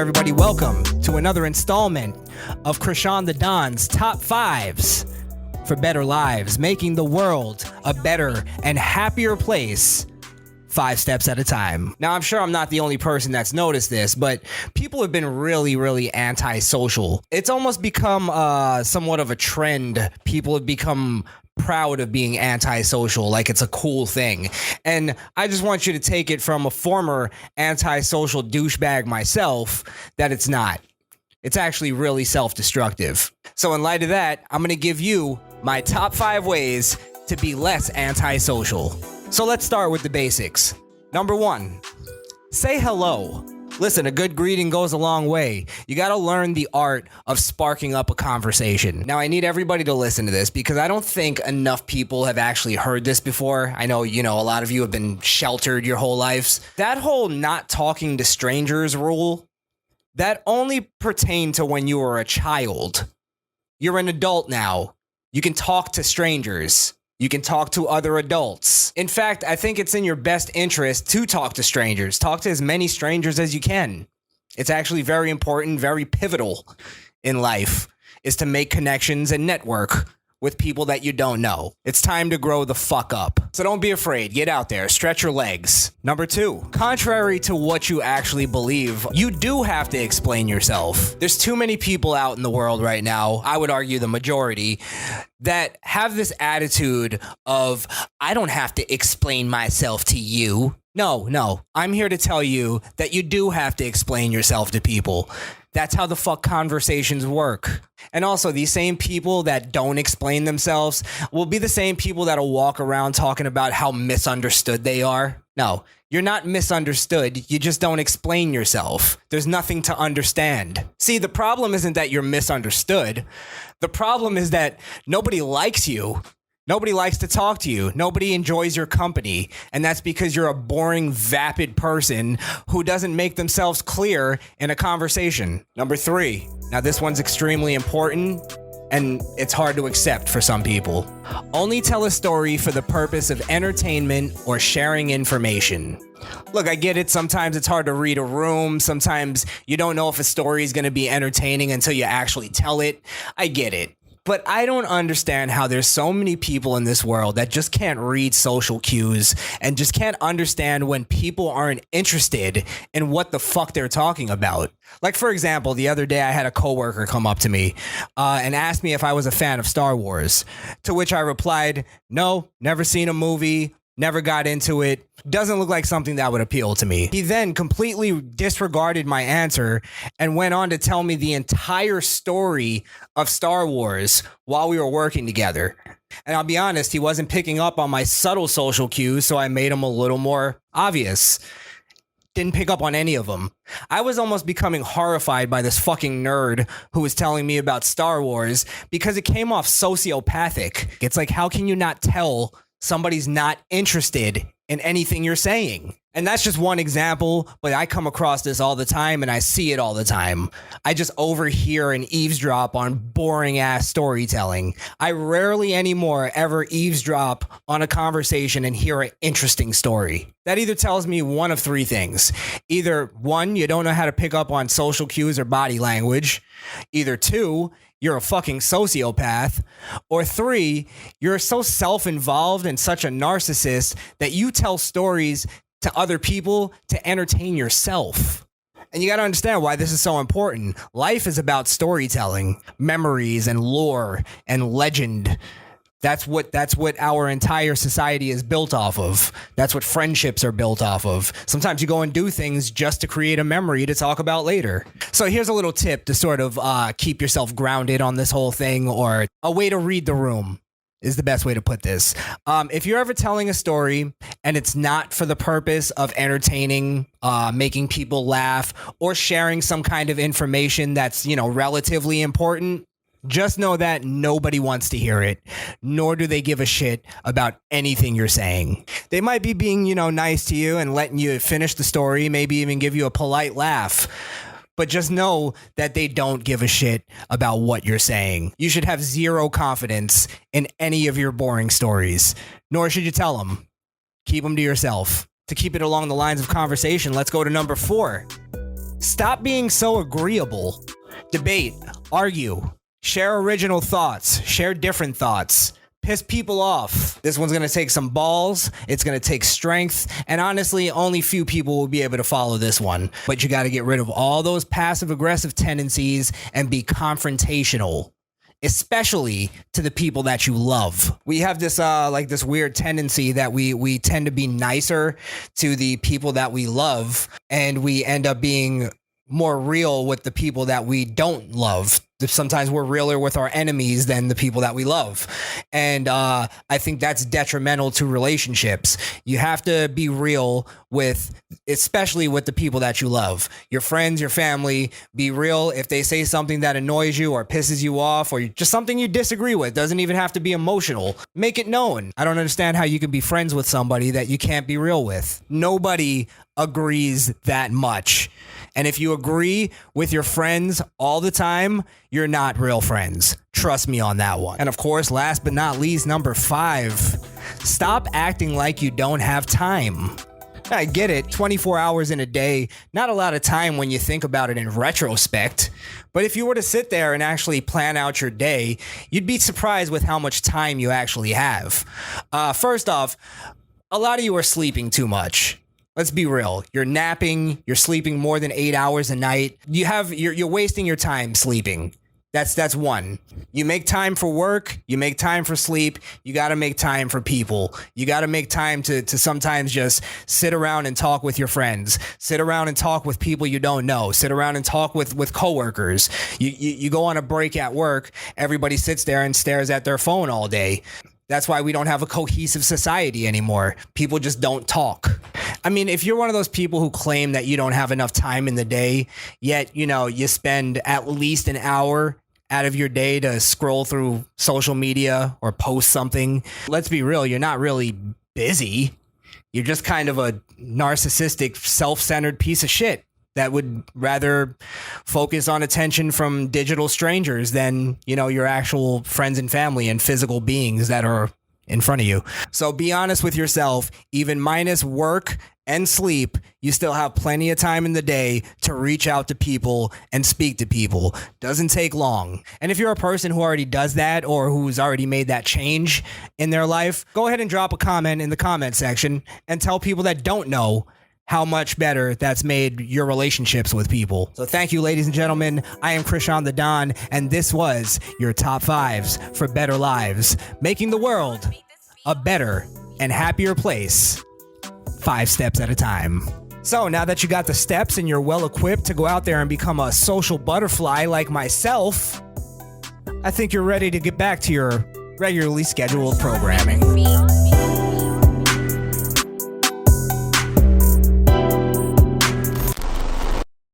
everybody. Welcome to another installment of Crishaun the Don's Top 5's for better lives, making the world a better and happier place 5 steps at a time. Now, I'm sure I'm not the only person that's noticed this, but people have been really antisocial. It's almost become somewhat of a trend. People have become proud of being antisocial, like it's a cool thing. And I just want you to take it from a former antisocial douchebag myself that it's not. It's actually really self-destructive. So in light of that, I'm going to give you my top 5 ways to be less antisocial. So let's start with the basics. Number 1, say hello. Listen, a good greeting goes a long way. You got to learn the art of sparking up a conversation. Now, I need everybody to listen to this because I don't think enough people have actually heard this before. I know, a lot of you have been sheltered your whole lives. That whole not talking to strangers rule, that only pertained to when you were a child. You're an adult now. You can talk to strangers. You can talk to other adults. In fact, I think it's in your best interest to talk to strangers. Talk to as many strangers as you can. It's actually very important, very pivotal in life, is to make connections and network with people that you don't know. It's time to grow the fuck up. So don't be afraid. Get out there. Stretch your legs. Number 2, contrary to what you actually believe, you do have to explain yourself. There's too many people out in the world right now, I would argue the majority, that have this attitude of, I don't have to explain myself to you. No. I'm here to tell you that you do have to explain yourself to people. That's how the fuck conversations work. And also, these same people that don't explain themselves will be the same people that'll walk around talking about how misunderstood they are. No, you're not misunderstood. You just don't explain yourself. There's nothing to understand. See, the problem isn't that you're misunderstood. The problem is that nobody likes you. Nobody likes to talk to you. Nobody enjoys your company. And that's because you're a boring, vapid person who doesn't make themselves clear in a conversation. Number 3. Now, this one's extremely important, and it's hard to accept for some people. Only tell a story for the purpose of entertainment or sharing information. Look, I get it. Sometimes it's hard to read a room. Sometimes you don't know if a story is going to be entertaining until you actually tell it. I get it. But I don't understand how there's so many people in this world that just can't read social cues and just can't understand when people aren't interested in what the fuck they're talking about. Like, for example, the other day I had a coworker come up to me and ask me if I was a fan of Star Wars, to which I replied, no, never seen a movie. Never got into it. Doesn't look like something that would appeal to me. He then completely disregarded my answer and went on to tell me the entire story of Star Wars while we were working together. And I'll be honest, he wasn't picking up on my subtle social cues, so I made them a little more obvious. Didn't pick up on any of them. I was almost becoming horrified by this fucking nerd who was telling me about Star Wars because it came off sociopathic. It's like, how can you not tell somebody's not interested in anything you're saying? And that's just one example, but I come across this all the time and I see it all the time. I just overhear and eavesdrop on boring ass storytelling. I rarely anymore ever eavesdrop on a conversation and hear an interesting story. That either tells me one of 3 things. Either 1, you don't know how to pick up on social cues or body language. Either 2, you're a fucking sociopath. Or 3, you're so self-involved and such a narcissist that you tell stories to other people to entertain yourself. And you got to understand why this is so important. Life is about storytelling, memories and lore and legend. That's what our entire society is built off of. That's what friendships are built off of. Sometimes you go and do things just to create a memory to talk about later. So here's a little tip to sort of keep yourself grounded on this whole thing, or a way to read the room is the best way to put this. If you're ever telling a story and it's not for the purpose of entertaining, making people laugh, or sharing some kind of information that's, relatively important, just know that nobody wants to hear it, nor do they give a shit about anything you're saying. They might be being, nice to you and letting you finish the story, maybe even give you a polite laugh. But just know that they don't give a shit about what you're saying. You should have zero confidence in any of your boring stories, nor should you tell them. Keep them to yourself. To keep it along the lines of conversation, let's go to number 4. Stop being so agreeable. Debate, argue, share original thoughts, share different thoughts. Piss people off. This one's gonna take some balls, it's gonna take strength, and honestly, only few people will be able to follow this one. But you gotta get rid of all those passive-aggressive tendencies and be confrontational, especially to the people that you love. We have this this weird tendency that we tend to be nicer to the people that we love, and we end up being more real with the people that we don't love. Sometimes we're realer with our enemies than the people that we love. And I think that's detrimental to relationships. You have to be real with, especially with the people that you love. Your friends, your family, be real. If they say something that annoys you or pisses you off or just something you disagree with, doesn't even have to be emotional, make it known. I don't understand how you can be friends with somebody that you can't be real with. Nobody agrees that much. And if you agree with your friends all the time, you're not real friends. Trust me on that one. And of course, last but not least, number 5, stop acting like you don't have time. I get it, 24 hours in a day, not a lot of time when you think about it in retrospect. But if you were to sit there and actually plan out your day, you'd be surprised with how much time you actually have. First off, a lot of you are sleeping too much. Let's be real. You're napping, you're sleeping more than 8 hours a night. You're wasting your time sleeping. That's one. You make time for work, you make time for sleep, you got to make time for people. You got to make time to sometimes just sit around and talk with your friends. Sit around and talk with people you don't know. Sit around and talk with coworkers. You go on a break at work, everybody sits there and stares at their phone all day. That's why we don't have a cohesive society anymore. People just don't talk. I mean, if you're one of those people who claim that you don't have enough time in the day, yet, you spend at least an hour out of your day to scroll through social media or post something, let's be real, you're not really busy. You're just kind of a narcissistic, self-centered piece of shit that would rather focus on attention from digital strangers than, your actual friends and family and physical beings that are in front of you. So be honest with yourself. Even minus work and sleep, you still have plenty of time in the day to reach out to people and speak to people. Doesn't take long. And if you're a person who already does that or who's already made that change in their life, go ahead and drop a comment in the comment section and tell people that don't know how much better that's made your relationships with people. So thank you, ladies and gentlemen. I am Crishaun the Don, and this was your top 5s for better lives, making the world a better and happier place, 5 steps at a time. So now that you got the steps and you're well equipped to go out there and become a social butterfly like myself, I think you're ready to get back to your regularly scheduled programming.